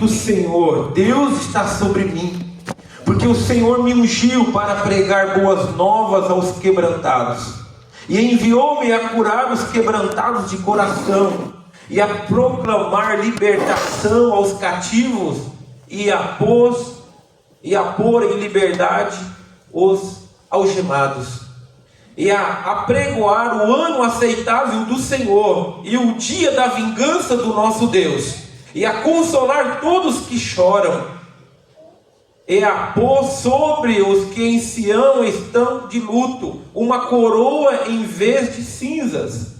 do Senhor, Deus está sobre mim, porque o Senhor me ungiu para pregar boas novas aos quebrantados, e enviou-me a curar os quebrantados de coração, e a proclamar libertação aos cativos, e a pôr em liberdade os algemados, e a apregoar o ano aceitável do Senhor, e o dia da vingança do nosso Deus, e a consolar todos que choram, e a pôr sobre os que em Sião estão de luto uma coroa em vez de cinzas,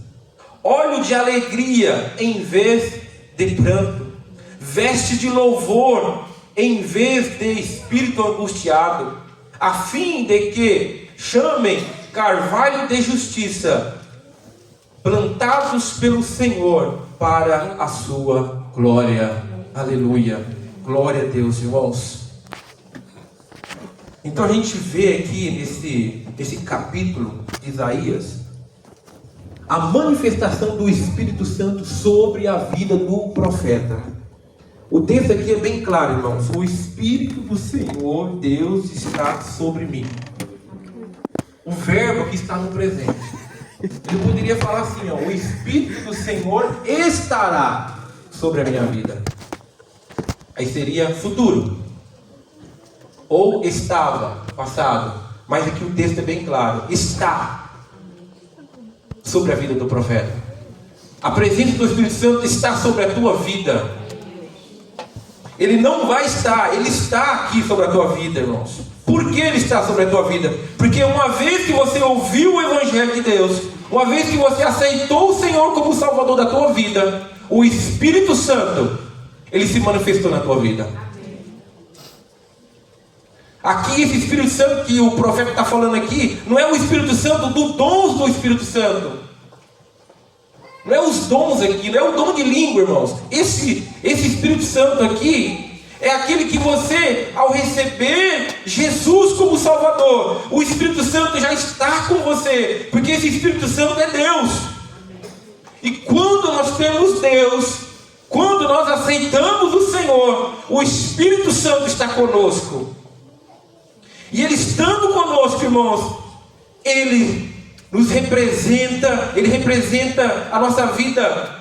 óleo de alegria em vez de pranto, veste de louvor em vez de espírito angustiado, a fim de que chamem carvalho de justiça, plantados pelo Senhor para a sua glória. Aleluia, glória a Deus, irmãos. Então a gente vê aqui nesse capítulo de Isaías a manifestação do Espírito Santo sobre a vida do profeta. O texto aqui é bem claro, irmãos. O Espírito do Senhor, Deus, está sobre mim. O verbo que está no presente. Ele poderia falar assim, ó, o Espírito do Senhor estará sobre a minha vida. Aí seria futuro. Ou estava, passado. Mas aqui o texto é bem claro. Está sobre a vida do profeta. A presença do Espírito Santo está sobre a tua vida. Ele não vai estar, ele está aqui sobre a tua vida, irmãos. Por que ele está sobre a tua vida? Porque uma vez que você ouviu o Evangelho de Deus, uma vez que você aceitou o Senhor como Salvador da tua vida, o Espírito Santo, ele se manifestou na tua vida. Aqui esse Espírito Santo que o profeta está falando aqui, não é o Espírito Santo dos dons do Espírito Santo. Não é os dons aqui, não é o dom de língua, irmãos. Esse Espírito Santo aqui é aquele que você, ao receber Jesus como Salvador, o Espírito Santo já está com você, porque esse Espírito Santo é Deus. E quando nós temos Deus, quando nós aceitamos o Senhor, o Espírito Santo está conosco. E Ele estando conosco, irmãos, Ele nos representa, Ele representa a nossa vida,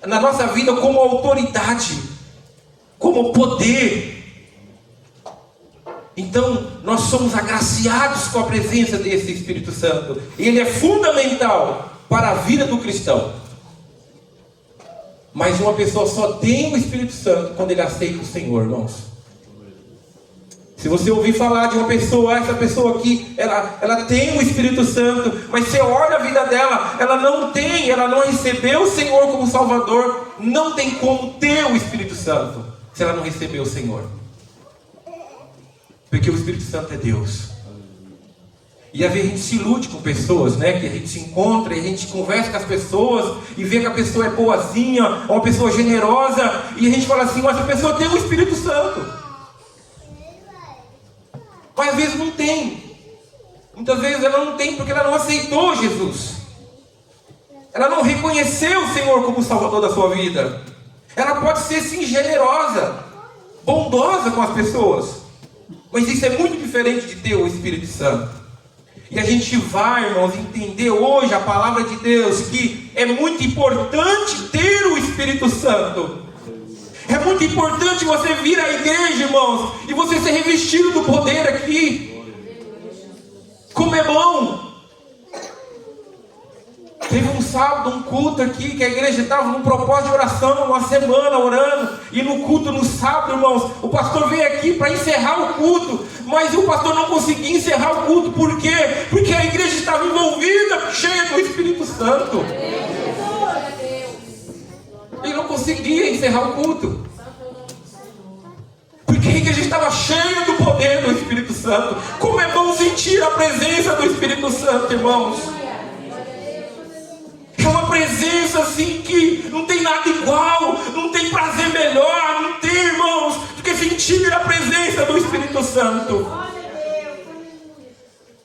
na nossa vida como autoridade, como poder. Então nós somos agraciados com a presença desse Espírito Santo. Ele é fundamental para a vida do cristão. Mas uma pessoa só tem o Espírito Santo quando ele aceita o Senhor, irmãos. Se você ouvir falar de uma pessoa, essa pessoa aqui, ela tem o Espírito Santo, mas você olha a vida dela, ela não recebeu o Senhor como Salvador, não tem como ter o Espírito Santo, se ela não recebeu o Senhor. Porque o Espírito Santo é Deus. E às vezes a gente se ilude com pessoas, né? Que a gente se encontra e a gente conversa com as pessoas e vê que a pessoa é boazinha, uma pessoa generosa, e a gente fala assim, mas essa pessoa tem o Espírito Santo. Mas às vezes não tem. Muitas vezes ela não tem porque ela não aceitou Jesus. Ela não reconheceu o Senhor como Salvador da sua vida. Ela pode ser sim generosa, bondosa com as pessoas, mas isso é muito diferente de ter o Espírito Santo. E a gente vai, irmãos, entender hoje a palavra de Deus, que é muito importante ter o Espírito Santo. É muito importante você vir à igreja, irmãos, e você ser revestido do poder aqui. Como é bom. Teve um sábado, um culto aqui, que a igreja estava num propósito de oração, uma semana orando, e no culto no sábado, irmãos, o pastor veio aqui para encerrar o culto, mas o pastor não conseguia encerrar o culto. Por quê? Porque a igreja estava envolvida, cheia do Espírito Santo. Ele não conseguia encerrar o culto, porque a igreja estava cheia do poder do Espírito Santo. Como é bom sentir a presença do Espírito Santo, irmãos. É uma presença assim que não tem nada igual, não tem prazer melhor, não tem, irmãos, do que sentir a presença do Espírito Santo.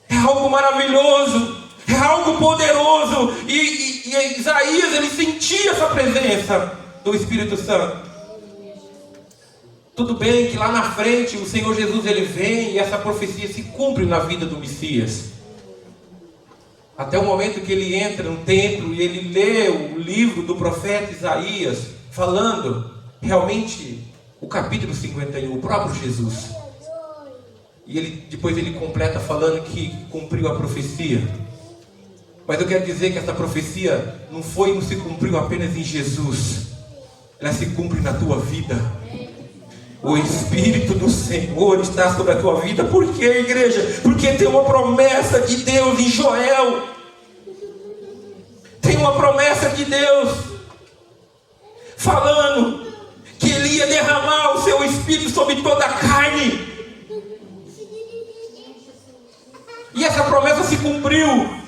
É algo maravilhoso, é algo poderoso. E Isaías, ele sentia essa presença do Espírito Santo. Tudo bem que lá na frente o Senhor Jesus ele vem e essa profecia se cumpre na vida do Messias. Até o momento que ele entra no templo e ele lê o livro do profeta Isaías, falando realmente o capítulo 51, o próprio Jesus. E depois ele completa falando que cumpriu a profecia. Mas eu quero dizer que essa profecia não se cumpriu apenas em Jesus. Ela se cumpre na tua vida. O Espírito do Senhor está sobre a tua vida. Por quê, igreja? Porque tem uma promessa de Deus em Joel. Tem uma promessa de Deus falando que Ele ia derramar o seu Espírito sobre toda a carne. E essa promessa se cumpriu.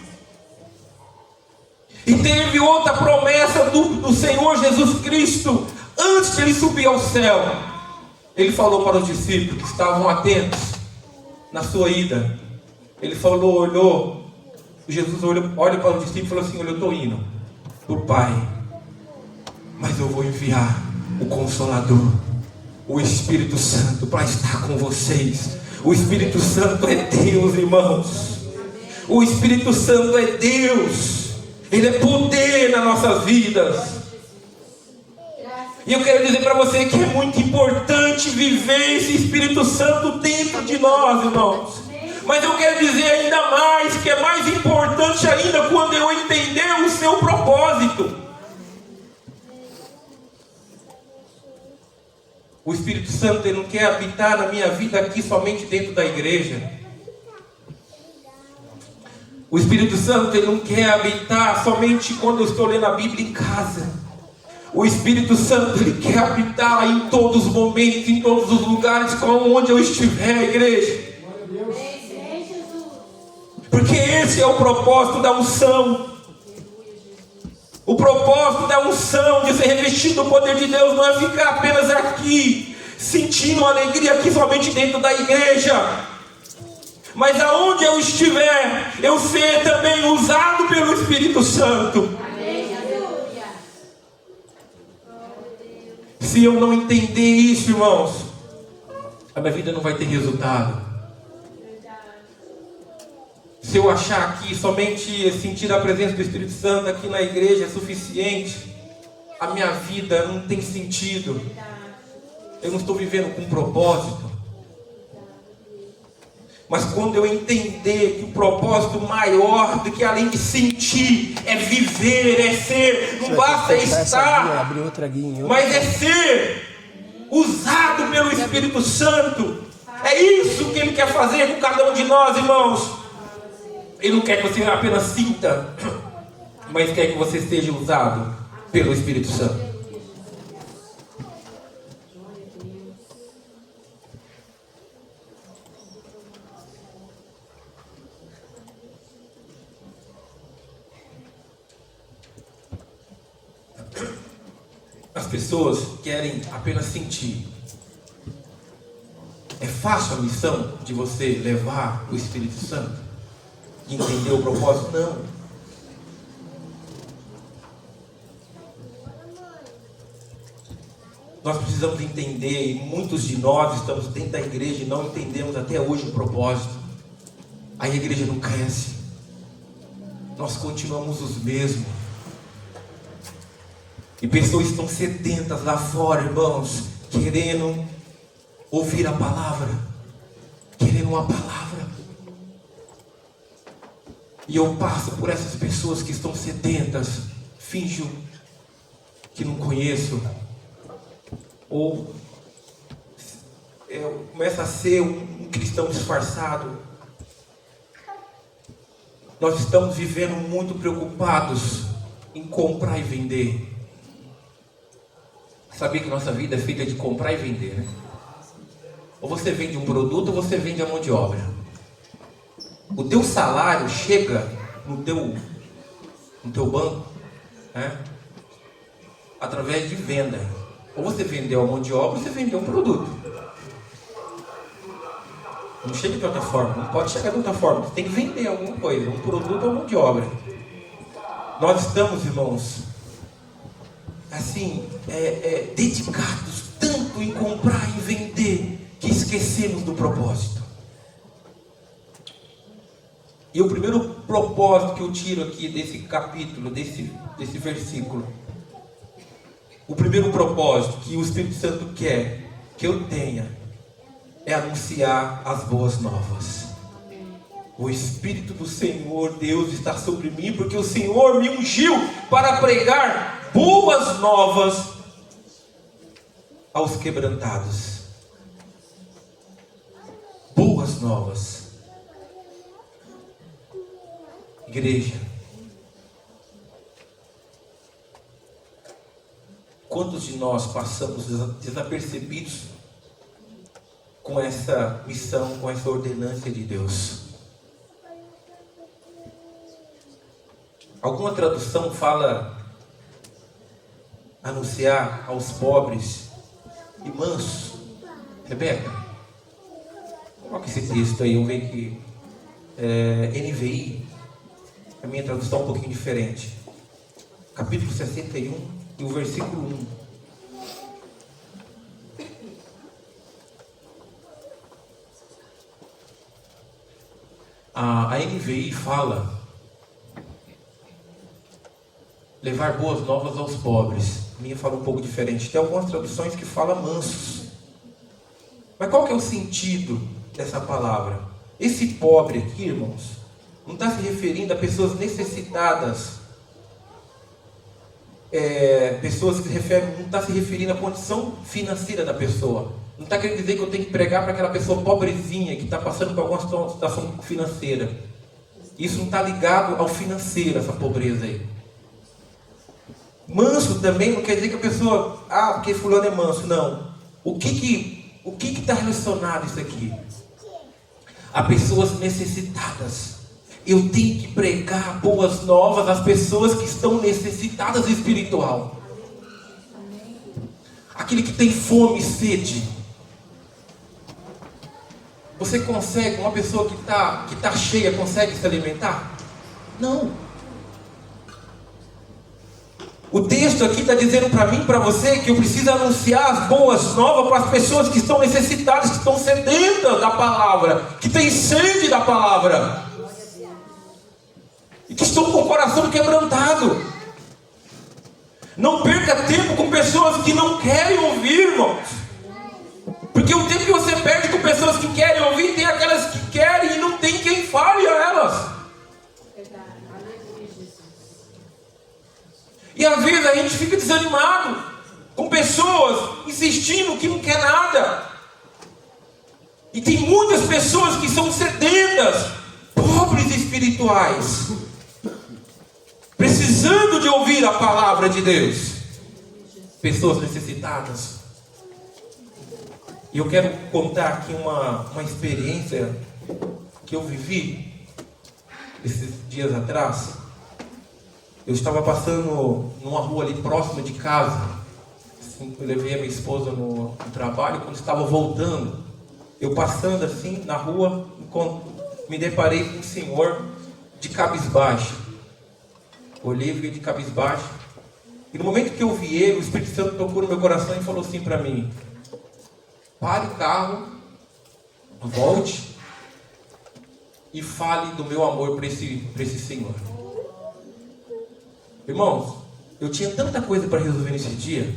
E teve outra promessa do Senhor Jesus Cristo. Antes de Ele subir ao céu, Ele falou para os discípulos que estavam atentos na sua ida. Ele falou, olhou, Jesus olha para os discípulos e falou assim: olha, eu estou indo para o Pai, mas eu vou enviar o Consolador, o Espírito Santo, para estar com vocês. O Espírito Santo é Deus, irmãos. O Espírito Santo é Deus. Ele é poder nas nossas vidas. E eu quero dizer para você que é muito importante viver esse Espírito Santo dentro de nós, irmãos. Mas eu quero dizer ainda mais, que é mais importante ainda quando eu entender o seu propósito. O Espírito Santo ele não quer habitar na minha vida aqui somente dentro da igreja. O Espírito Santo ele não quer habitar somente quando eu estou lendo a Bíblia em casa. O Espírito Santo ele quer habitar em todos os momentos, em todos os lugares, onde eu estiver, igreja. Porque esse é o propósito da unção. O propósito da unção, de ser revestido do poder de Deus, não é ficar apenas aqui, sentindo alegria aqui somente dentro da igreja. Mas aonde eu estiver, eu ser também usado pelo Espírito Santo. Se eu não entender isso, irmãos, a minha vida não vai ter resultado. Se eu achar que somente sentir a presença do Espírito Santo aqui na igreja é suficiente, a minha vida não tem sentido. Eu não estou vivendo com propósito. Mas quando eu entender que o propósito maior do que além de sentir é viver, é ser, não basta estar, mas é ser usado pelo Espírito Santo. É isso que Ele quer fazer com cada um de nós, irmãos. Ele não quer que você apenas sinta, mas quer que você seja usado pelo Espírito Santo. As pessoas querem apenas sentir. É fácil a missão de você levar o Espírito Santo? De entender o propósito? Não. Nós precisamos entender, e muitos de nós estamos dentro da igreja e não entendemos até hoje o propósito. A igreja não cresce. Nós continuamos os mesmos. E pessoas estão sedentas lá fora, irmãos, querendo ouvir a palavra, querendo uma palavra. E eu passo por essas pessoas que estão sedentas, finjo que não conheço, ou começa a ser um cristão disfarçado. Nós estamos vivendo muito preocupados em comprar e vender. Sabia que nossa vida é feita de comprar e vender, né? Ou você vende um produto ou você vende a mão de obra. O teu salário chega no teu banco, né? Através de venda. Ou você vendeu a mão de obra ou você vendeu um produto. Não chega de outra forma, não pode chegar de outra forma. Você tem que vender alguma coisa, um produto ou mão de obra. Nós estamos, irmãos, assim, dedicados tanto em comprar e vender que esquecemos do propósito. E o primeiro propósito que eu tiro aqui desse capítulo, desse versículo, o primeiro propósito que o Espírito Santo quer que eu tenha é anunciar as boas novas. O Espírito do Senhor Deus está sobre mim, porque o Senhor me ungiu para pregar boas novas aos quebrantados. Boas novas. Igreja, quantos de nós passamos desapercebidos com essa missão, com essa ordenança de Deus? Alguma tradução fala anunciar aos pobres e mansos. Rebeca, coloca esse texto aí, eu vejo que NVI, a minha tradução é um pouquinho diferente. Capítulo 61 e o versículo 1. A NVI fala levar boas novas aos pobres. A minha fala um pouco diferente. Tem algumas traduções que falam mansos. Mas qual que é o sentido dessa palavra? Esse pobre aqui, irmãos, não está se referindo a pessoas necessitadas. Pessoas que não está se referindo à condição financeira da pessoa. Não está querendo dizer que eu tenho que pregar para aquela pessoa pobrezinha que está passando por alguma situação financeira. Isso não está ligado ao financeiro, essa pobreza aí. Manso também não quer dizer que a pessoa, porque fulano é manso, não. O que está relacionado isso aqui? A pessoas necessitadas. Eu tenho que pregar boas novas às pessoas que estão necessitadas espiritual. Aquele que tem fome e sede. Você consegue, uma pessoa que está cheia, consegue se alimentar? Não. O texto aqui está dizendo para mim, para você, que eu preciso anunciar as boas novas para as pessoas que estão necessitadas, que estão sedentas da palavra, que têm sede da palavra, e que estão com o coração quebrantado. Não perca tempo com pessoas que não querem ouvir, irmãos. Porque o tempo que você perde com pessoas que querem ouvir, tem aquelas que querem e não tem quem fale a elas. E às vezes a gente fica desanimado com pessoas insistindo que não quer nada. E tem muitas pessoas que são sedentas, pobres espirituais, precisando de ouvir a palavra de Deus. Pessoas necessitadas. E eu quero contar aqui uma experiência que eu vivi esses dias atrás. Eu estava passando numa rua ali próxima de casa. Assim, eu levei a minha esposa no trabalho. Quando estava voltando, eu passando assim na rua, me deparei com um senhor de cabisbaixo. Olhei e vi de cabisbaixo. E no momento que eu vi ele, o Espírito Santo tocou no meu coração e falou assim para mim: pare o carro, volte e fale do meu amor para esse senhor. Irmãos, eu tinha tanta coisa para resolver nesse dia,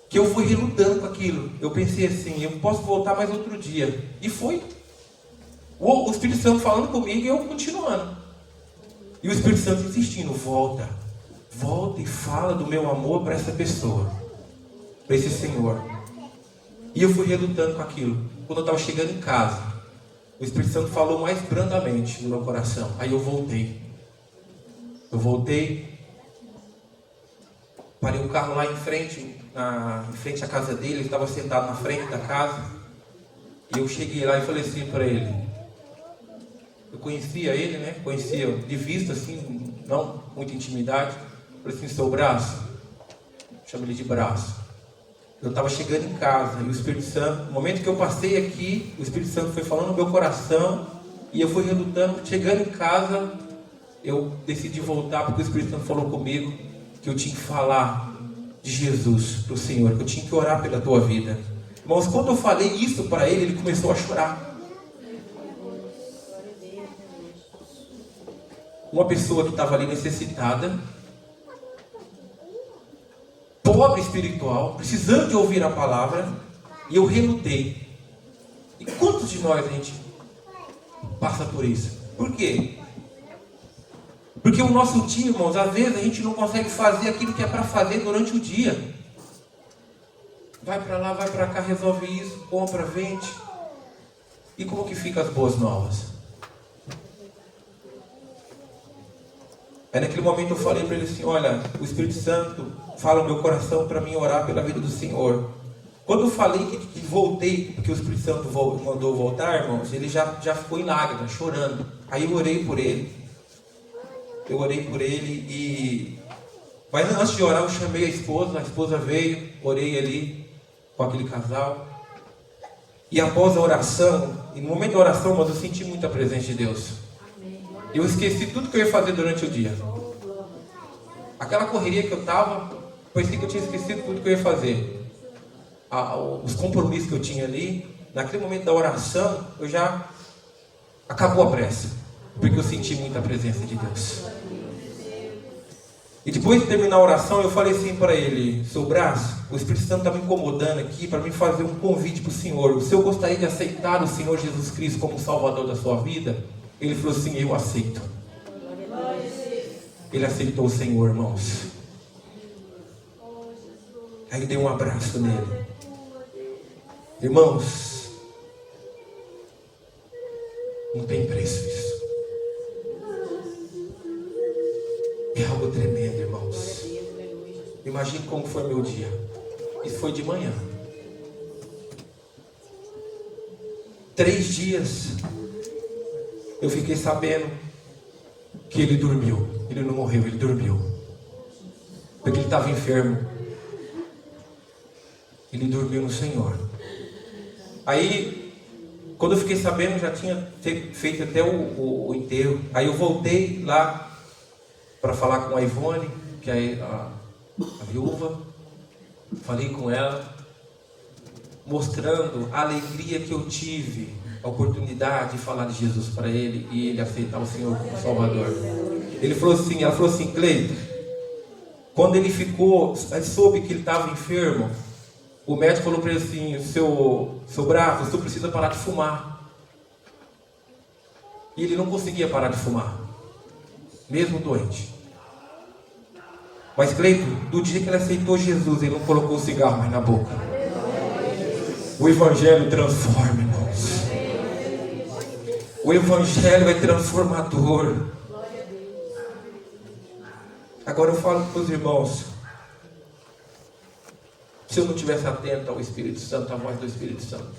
que eu fui relutando com aquilo. Eu pensei assim, eu posso voltar mais outro dia. E foi. O Espírito Santo falando comigo e eu continuando. E o Espírito Santo insistindo: volta e fala do meu amor para essa pessoa, para esse senhor. E eu fui relutando com aquilo. Quando eu estava chegando em casa, o Espírito Santo falou mais brandamente no meu coração. Aí eu voltei, parei o carro lá em frente à casa dele. Ele estava sentado na frente da casa. E eu cheguei lá e falei assim para ele. Eu conhecia ele, né? Conhecia de vista, assim, não muita intimidade. Falei assim: seu Braço. Chamo ele de Braço. Eu estava chegando em casa e o Espírito Santo, no momento que eu passei aqui, o Espírito Santo foi falando no meu coração e eu fui relutando. Chegando em casa, eu decidi voltar porque o Espírito Santo falou comigo que eu tinha que falar de Jesus para o Senhor, que eu tinha que orar pela tua vida. Irmãos, quando eu falei isso para ele, ele começou a chorar. Uma pessoa que estava ali necessitada, pobre espiritual, precisando de ouvir a palavra, e eu relutei. E quantos de nós a gente passa por isso? Por quê? Porque o nosso dia, irmãos, às vezes a gente não consegue fazer aquilo que é para fazer durante o dia. Vai para lá, vai para cá, resolve isso, compra, vende. E como que fica as boas novas? Aí naquele momento eu falei para ele assim, olha, o Espírito Santo fala no meu coração para mim orar pela vida do Senhor. Quando eu falei que voltei, porque o Espírito Santo mandou voltar, irmãos, ele já ficou em lágrimas, chorando. Aí eu orei por ele. Mas antes de orar eu chamei a esposa veio, orei ali com aquele casal. E após a oração, e no momento da oração, mas eu senti muita presença de Deus. Eu esqueci tudo que eu ia fazer durante o dia. Aquela correria que eu estava, parecia que eu tinha esquecido tudo que eu ia fazer. Os compromissos que eu tinha ali, naquele momento da oração, eu já acabou a pressa, porque eu senti muita presença de Deus. E depois de terminar a oração, eu falei assim para ele, seu Brás, o Espírito Santo está me incomodando aqui para me fazer um convite para o Senhor. O senhor gostaria de aceitar o Senhor Jesus Cristo como Salvador da sua vida? Ele falou assim, eu aceito. Ele aceitou o Senhor, irmãos. Aí dei um abraço nele. Irmãos, não tem preço isso. É algo tremendo, irmãos. Imagine como foi meu dia. Isso foi de manhã. 3 dias eu fiquei sabendo que ele dormiu. Ele não morreu, ele dormiu. Porque ele estava enfermo. Ele dormiu no Senhor. Aí, quando eu fiquei sabendo, já tinha feito até o enterro. Aí eu voltei lá para falar com a Ivone, que é a viúva. Falei com ela, mostrando a alegria que eu tive, a oportunidade de falar de Jesus para ele e ele aceitar o Senhor como Salvador. Ela falou assim, Cleito, quando ele soube que ele estava enfermo, o médico falou para ele assim, seu braço, você precisa parar de fumar. E ele não conseguia parar de fumar, mesmo doente. Mas Cleito, do dia que ele aceitou Jesus, ele não colocou o cigarro mais na boca. O Evangelho transforma, irmãos. O Evangelho é transformador. Agora eu falo para os irmãos, se eu não tivesse atento ao Espírito Santo, à voz do Espírito Santo,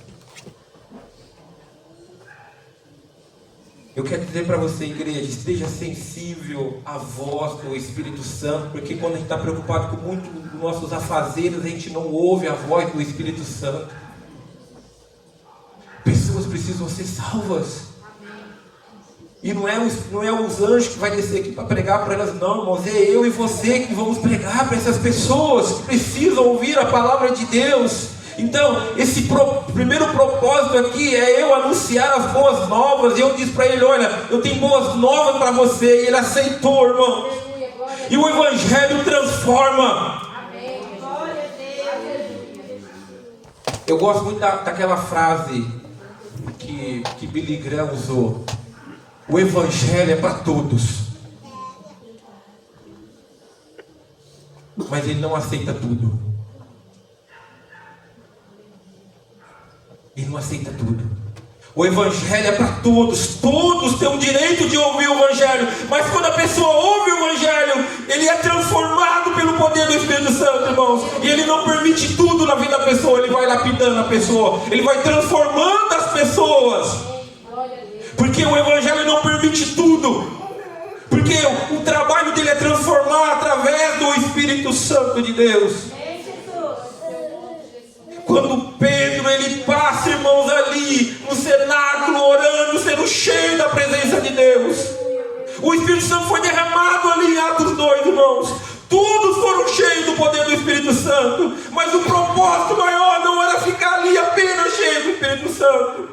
eu quero dizer para você, igreja, esteja sensível à voz do Espírito Santo, porque quando a gente está preocupado com muito dos nossos afazeres, a gente não ouve a voz do Espírito Santo. Pessoas precisam ser salvas. E não é os anjos que vai descer aqui para pregar para elas, não, irmãos. É eu e você que vamos pregar para essas pessoas que precisam ouvir a palavra de Deus. Então, esse primeiro propósito aqui é eu anunciar as boas novas. E eu disse para ele, olha, eu tenho boas novas para você. E ele aceitou, irmão. E o Evangelho transforma. Eu gosto muito daquela frase que Billy Graham usou. O Evangelho é para todos. Mas ele não aceita tudo. Ele não aceita tudo. O Evangelho é para todos. Todos têm o direito de ouvir o Evangelho. Mas quando a pessoa ouve o Evangelho, ele é transformado pelo poder do Espírito Santo, irmãos. E ele não permite tudo na vida da pessoa. Ele vai lapidando a pessoa. Ele vai transformando as pessoas. Porque o Evangelho não permite tudo. Porque o trabalho dele é transformar através do Espírito Santo de Deus. Quando Pedro ele passa, irmãos, ali no cenáculo orando, sendo cheio da presença de Deus, o Espírito Santo foi derramado ali em Atos 2, irmãos. Todos foram cheios do poder do Espírito Santo, mas o propósito maior não era ficar ali apenas cheio do Espírito Santo.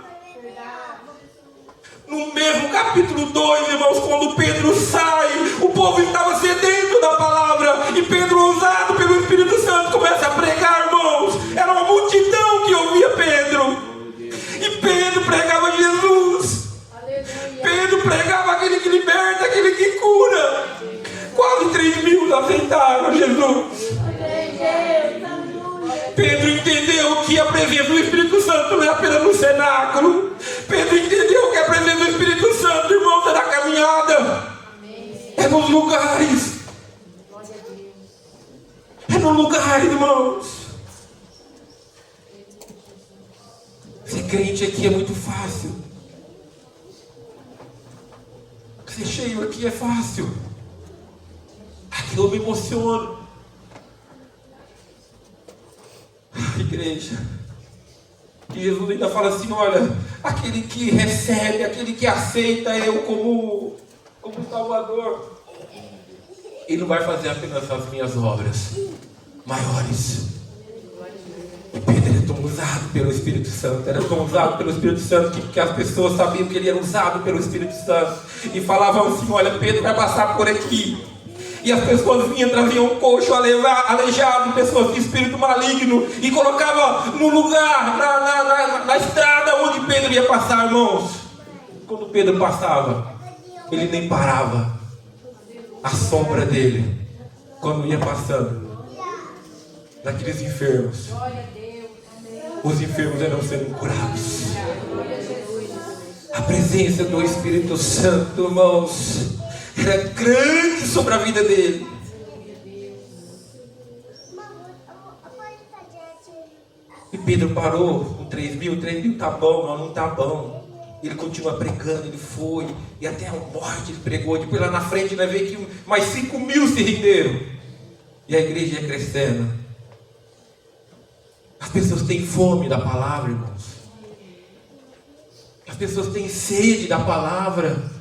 No mesmo capítulo 2, irmãos, quando Pedro sai, o povo estava sedento da palavra, e Pedro, ousado pelo Espírito Santo, começa a pregar, irmãos. Era uma multidão que ouvia Pedro, e Pedro pregava Jesus. Pedro pregava aquele que liberta, aquele que cura. Quase 3.000 aceitaram Jesus. Pedro entendeu que a presença do Espírito Santo não é apenas no cenáculo. Pedro entendeu que a presença do Espírito Santo, irmãos, é na caminhada. É nos lugares. É no lugar, irmãos. Ser crente aqui é muito fácil. Ser cheio aqui é fácil. Aqui eu me emociono. Igreja, que Jesus ainda fala assim: olha, aquele que recebe, aquele que aceita eu como Salvador, ele não vai fazer apenas as minhas obras maiores. E Pedro era tão usado pelo Espírito Santo, era tão usado pelo Espírito Santo que as pessoas sabiam que ele era usado pelo Espírito Santo e falavam assim: olha, Pedro vai passar por aqui. E as pessoas vinham, traziam um coxo aleijado, pessoas de espírito maligno, e colocavam no lugar, na estrada onde Pedro ia passar, irmãos. Quando Pedro passava, ele nem parava. A sombra dele, quando ia passando, daqueles enfermos, os enfermos eram sendo curados. A presença do Espírito Santo, irmãos, era grande sobre a vida dele. E Pedro parou com 3.000 tá bom, não tá bom. Ele continua pregando, ele foi, e até a morte ele pregou. Depois lá na frente nós vemos que mais 5.000 se renderam. E a igreja ia crescendo. As pessoas têm fome da palavra, irmãos. As pessoas têm sede da palavra.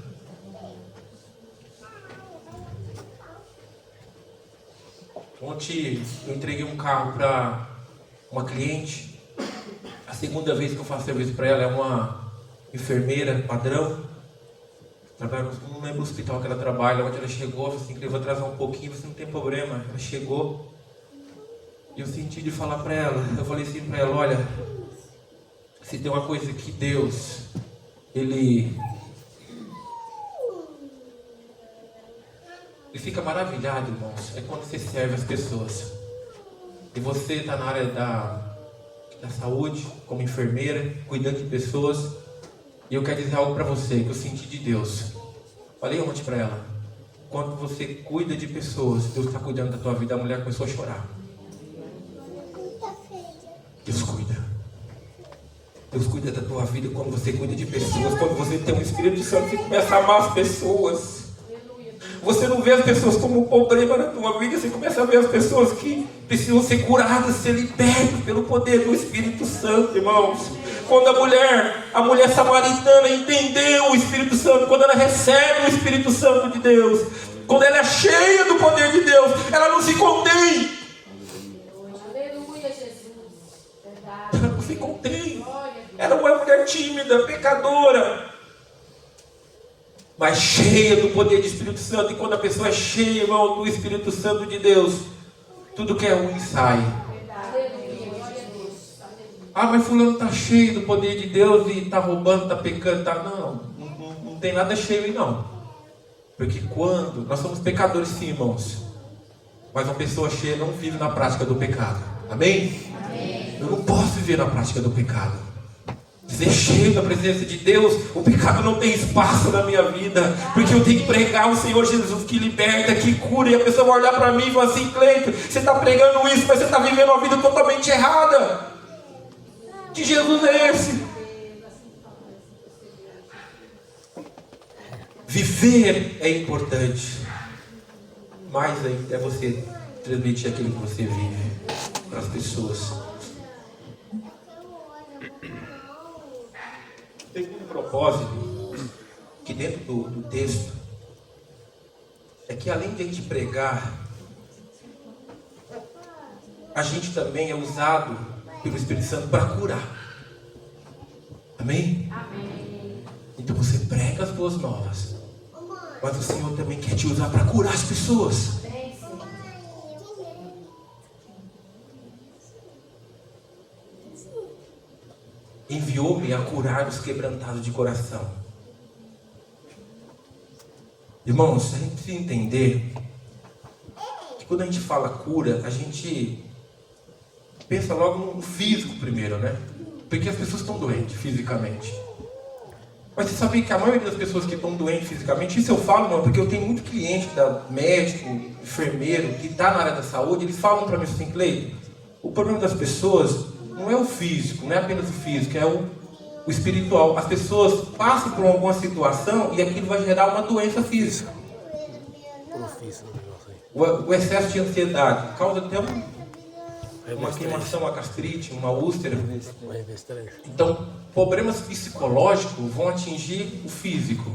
Ontem eu entreguei um carro para uma cliente. A segunda vez que eu faço serviço para ela. É uma enfermeira padrão. Trabalha, não lembro o hospital que ela trabalha. Onde ela chegou, eu falei assim: eu vou atrasar um pouquinho, você não tem problema. Ela chegou e eu senti de falar para ela. Eu falei assim para ela: olha, se tem uma coisa que Deus, Ele fica maravilhado, irmãos, é quando você serve as pessoas. E você está na área da saúde, como enfermeira, cuidando de pessoas. E eu quero dizer algo para você, que eu senti de Deus. Falei ontem para ela: quando você cuida de pessoas, Deus está cuidando da tua vida. A mulher começou a chorar. Deus cuida. Deus cuida da tua vida quando você cuida de pessoas. Quando você tem um Espírito Santo, você começa a amar as pessoas. Você não vê as pessoas como um problema na tua vida. Você começa a ver as pessoas que precisam ser curadas, ser libertas pelo poder do Espírito Santo, irmãos. Quando a mulher samaritana entendeu o Espírito Santo, quando ela recebe o Espírito Santo de Deus, quando ela é cheia do poder de Deus, ela não se contém. Aleluia, Jesus. Verdade. Ela não se contém. Ela é uma mulher tímida, pecadora, mas cheia do poder do Espírito Santo. E quando a pessoa é cheia, irmão, do Espírito Santo de Deus, tudo que é ruim sai. Ah, mas fulano está cheio do poder de Deus e está roubando, está pecando, tá... Não tem nada cheio aí não. Porque quando nós somos pecadores, sim, irmãos, mas uma pessoa cheia não vive na prática do pecado. Amém? Amém. Eu não posso viver na prática do pecado. Ser cheio da presença de Deus, o pecado não tem espaço na minha vida, porque eu tenho que pregar o Senhor Jesus que liberta, que cura. E a pessoa vai olhar para mim e falar assim: Cleito, você está pregando isso, mas você está vivendo uma vida totalmente errada. Que Jesus é esse? Viver é importante, mais ainda é você transmitir aquilo que você vive para as pessoas. Tem um propósito que dentro do texto é que, além de a gente pregar, gente também é usado pelo Espírito Santo para curar. Amém? Amém. Então você prega as boas novas, mas o Senhor também quer te usar para curar as pessoas. Amém, Senhor. Enviou-me a curar os quebrantados de coração. Irmãos, a gente precisa entender que quando a gente fala cura, a gente pensa logo no físico primeiro, né? Porque as pessoas estão doentes fisicamente. Mas você sabia que a maioria das pessoas que estão doentes fisicamente, isso eu falo, não, porque eu tenho muito cliente, médico, enfermeiro, que está na área da saúde, eles falam para mim assim, Cleiton, o problema das pessoas não é o físico, não é apenas o físico, é o espiritual. As pessoas passam por alguma situação e aquilo vai gerar uma doença física. O excesso de ansiedade causa até uma queimação, uma gastrite, uma úlcera. Então, problemas psicológicos vão atingir o físico.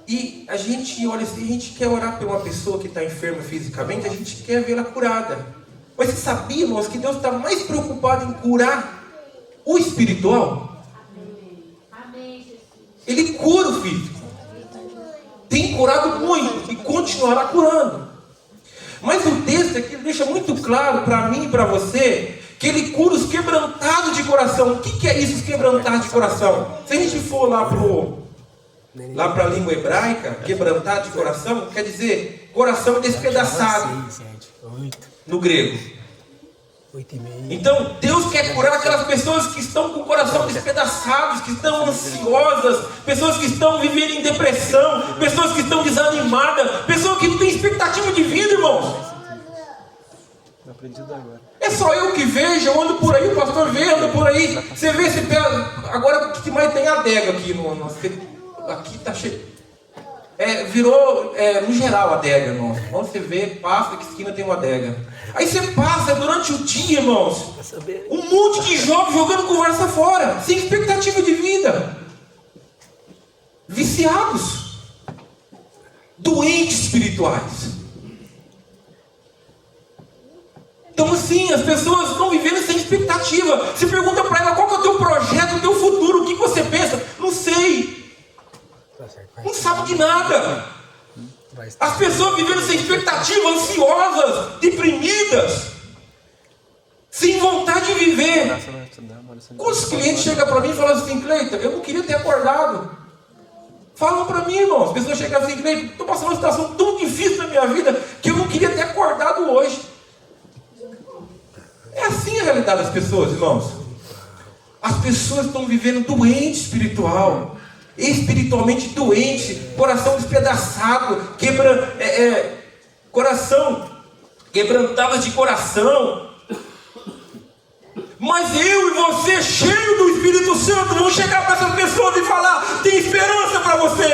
E a gente olha assim, a gente quer orar por uma pessoa que está enferma fisicamente, a gente quer vê-la curada. Mas você sabia, irmãos, que Deus está mais preocupado em curar o espiritual? Amém, Jesus. Ele cura o físico. Tem curado muito e continuará curando. Mas o texto aqui deixa muito claro para mim e para você que ele cura os quebrantados de coração. O que é isso, os quebrantados de coração? Se a gente for lá para a língua hebraica, quebrantado de coração, quer dizer coração despedaçado no grego. Então Deus quer curar aquelas pessoas que estão com o coração despedaçados, que estão ansiosas, pessoas que estão vivendo em depressão, pessoas que estão desanimadas, pessoas que não têm expectativa de vida, irmãos. É só eu que vejo, eu ando por aí, o pastor vê, anda por aí. Você vê, você pega. Agora o que mais tem adega aqui aqui tá cheio. Virou, no geral, adega, irmãos. Quando você vê, passa, que esquina tem uma adega. Aí você passa durante o dia, irmãos, um monte de jovens jogando conversa fora, sem expectativa de vida. Viciados. Doentes espirituais. Então assim, as pessoas estão vivendo sem expectativa. Você pergunta para ela qual que é o teu projeto, o teu futuro, o que você pensa? Não sei. Não sabe de nada. As pessoas vivendo sem expectativa, ansiosas, deprimidas, sem vontade de viver. Quantos clientes chegam para mim e falam assim, Cleiton, eu não queria ter acordado. Falam para mim, irmão. As pessoas chegam assim, Cleiton, estou passando uma situação tão difícil na minha vida que eu não queria ter acordado hoje. É assim a realidade das pessoas, irmãos. As pessoas estão vivendo doente espiritual, espiritualmente doente, coração despedaçado, coração quebrantado de coração. Mas eu e você, cheio do Espírito Santo, vamos chegar para essas pessoas e falar: tem esperança para você,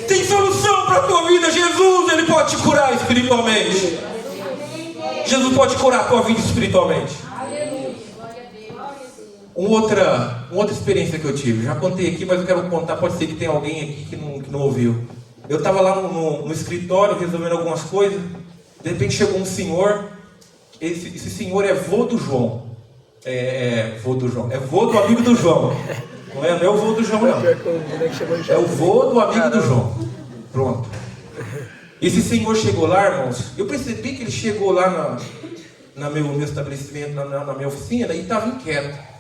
tem solução para a tua vida. Jesus, Ele pode te curar espiritualmente. Jesus pode curar a tua vida espiritualmente. Uma outra experiência que eu tive, já contei aqui, mas eu quero contar, pode ser que tenha alguém aqui que não ouviu. Eu estava lá no escritório resolvendo algumas coisas, de repente chegou um senhor, esse senhor é vô do João. Vô do João, é vô do amigo do João. Não é o vô do João, não. É o vô do amigo do João. Pronto. Esse senhor chegou lá, irmãos, eu percebi que ele chegou lá no meu estabelecimento, na minha oficina, e estava inquieto.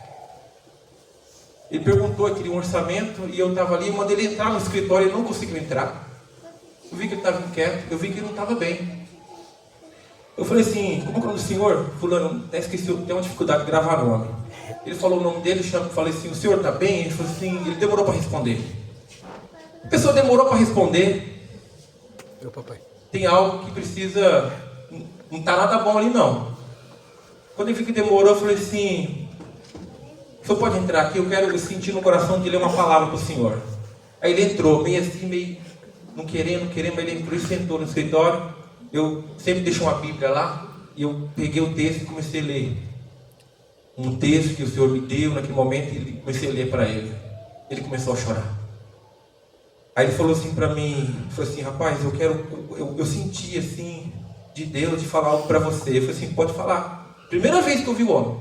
Ele perguntou, ele queria um orçamento, e eu estava ali, eu mandei ele entrar no escritório, ele não conseguiu entrar. Eu vi que ele estava inquieto, eu vi que ele não estava bem. Eu falei assim, como é o nome do senhor? Fulano, até esqueci, eu tenho uma dificuldade de gravar nome. Ele falou o nome dele, eu falei assim, o senhor está bem? Ele falou assim, ele demorou para responder. A pessoa demorou para responder. Meu papai. Tem algo que precisa, não está nada bom ali não. Quando ele viu que demorou, eu falei assim, o senhor pode entrar aqui, eu senti no coração de ler uma palavra para o senhor. Aí ele entrou, meio assim, meio não querendo, mas ele entrou e sentou no escritório. Eu sempre deixo uma Bíblia lá, e eu peguei o texto e comecei a ler. Um texto que o Senhor me deu naquele momento, e comecei a ler para ele. Ele começou a chorar. Aí ele falou assim para mim, falou assim, rapaz, eu senti assim, de Deus, de falar algo para você. Eu falei assim, pode falar. Primeira vez que eu vi o homem.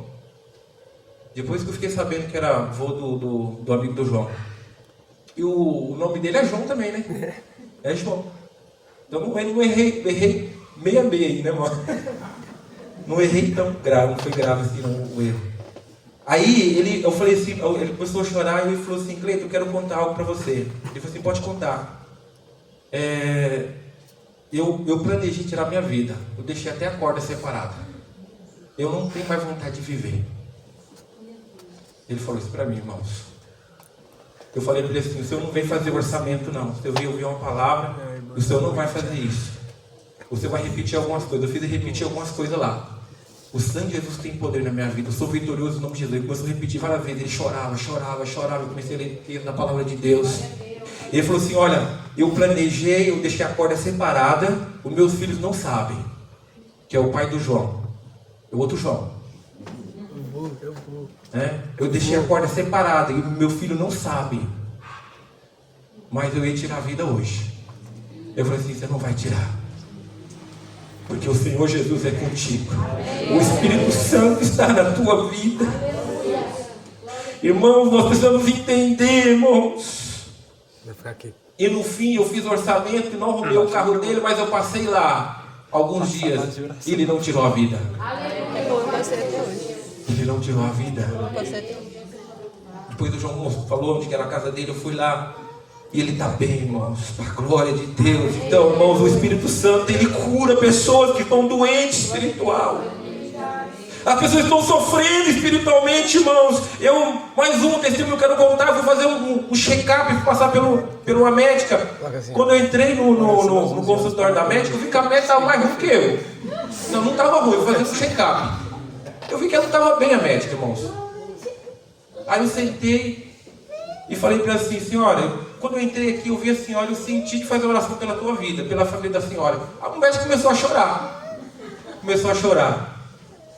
Depois que eu fiquei sabendo que era avô do amigo do João. E o nome dele é João também, né? É João. Então eu não errei meia aí, né, mano? Não errei tão grave, não foi grave assim o erro. Aí eu falei assim, ele começou a chorar e ele falou assim, Cleiton, eu quero contar algo para você. Ele falou assim, pode contar. Eu planejei tirar minha vida. Eu deixei até a corda separada. Eu não tenho mais vontade de viver. Ele falou isso para mim, irmãos. Eu falei para ele assim, o senhor não vem fazer orçamento não. Se eu veio ouvir uma palavra, o senhor não vai fazer isso. O senhor vai repetir algumas coisas. Eu fiz repetir algumas coisas lá. O sangue de Jesus tem poder na minha vida. Eu sou vitorioso em nome de Jesus. Ele começou a repetir várias vezes. Ele chorava. Eu comecei a ler na palavra de Deus. Ele falou assim, olha, eu planejei, eu deixei a corda separada. Os meus filhos não sabem. Que é o pai do João. É o outro João. Eu deixei a corda separada. E o meu filho não sabe. Mas eu ia tirar a vida hoje. Eu falei assim, você não vai tirar. Porque o Senhor Jesus é contigo. O Espírito Santo está na tua vida. Irmãos, nós precisamos entender, irmãos. Vai ficar aqui. E no fim eu fiz orçamento e não roubei o carro dele, mas eu passei lá alguns dias e ele não tirou a vida. Ele não tirou a vida. Depois o João falou onde era a casa dele, eu fui lá. E ele está bem, irmãos, para a glória de Deus. Então, irmãos, o Espírito Santo, ele cura pessoas que estão doentes espiritual. As pessoas estão sofrendo espiritualmente, irmãos. Mais um testemunho que eu quero contar. Eu fui fazer um check-up, passar por uma médica. Quando eu entrei no consultório da médica, eu vi que a médica estava mais ruim que eu. Não estava ruim, eu fui fazer um check-up. Eu vi que ela não estava bem, a médica, irmãos. Aí eu sentei e falei para ela assim, senhora, quando eu entrei aqui, eu vi a senhora, eu senti de fazer oração pela tua vida, pela família da senhora. A médica começou a chorar.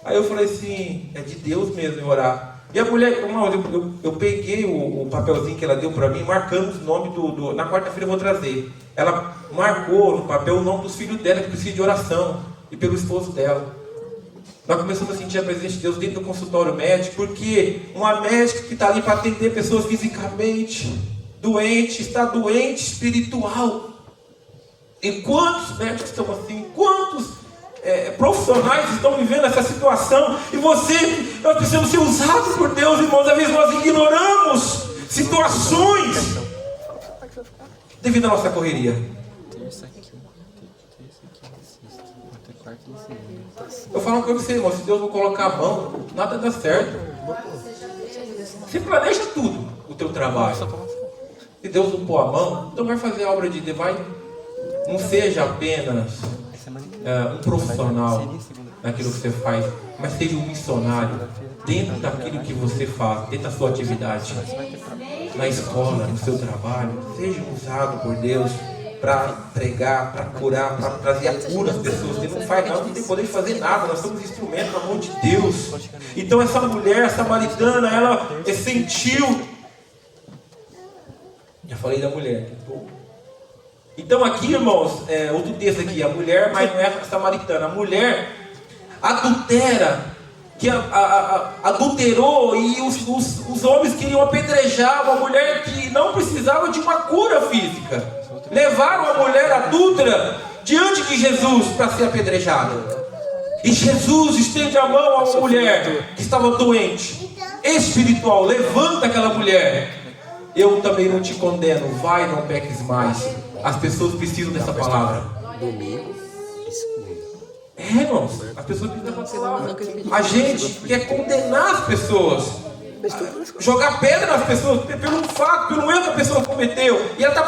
Aí eu falei assim, é de Deus mesmo eu orar. E a mulher, eu peguei o papelzinho que ela deu para mim, marcando os nomes na quarta-feira eu vou trazer. Ela marcou no papel o nome dos filhos dela que precisam de oração, e pelo esposo dela. Nós começamos a sentir a presença de Deus dentro do consultório médico, porque uma médica que está ali para atender pessoas fisicamente doentes, está doente espiritual. E quantos médicos estão assim? Quantos profissionais estão vivendo essa situação? E nós precisamos ser usados por Deus, irmãos. Às vezes nós ignoramos situações devido à nossa correria. Eu falo uma coisa pra você, irmão, se Deus não colocar a mão, nada dá certo. Você planeja tudo, o teu trabalho. Se Deus não pôr a mão, então vai fazer a obra de Deus. Não seja apenas um profissional naquilo que você faz, mas seja um missionário dentro daquilo que você faz, dentro da sua atividade, na escola, no seu trabalho. Seja usado por Deus para pregar, para curar, para trazer a cura às pessoas. Ele não faz nada, não tem poder de fazer nada. Nós somos instrumentos na mão de Deus. Então essa mulher, essa samaritana, ela sentiu. Já falei da mulher. Então aqui, irmãos, outro texto aqui, a mulher, mas não é a samaritana. A mulher adultera, que adulterou, e os homens queriam apedrejar uma mulher que não precisava de uma cura física. Levaram a mulher adúltera diante de Jesus para ser apedrejada. E Jesus estende a mão a uma mulher que estava doente, espiritual. Levanta aquela mulher. Eu também não te condeno. Vai, não peques mais. As pessoas precisam dessa palavra. Irmãos, as pessoas precisam dessa palavra. A gente quer condenar as pessoas, jogar pedra nas pessoas pelo fato, pelo erro que a pessoa cometeu. E ela está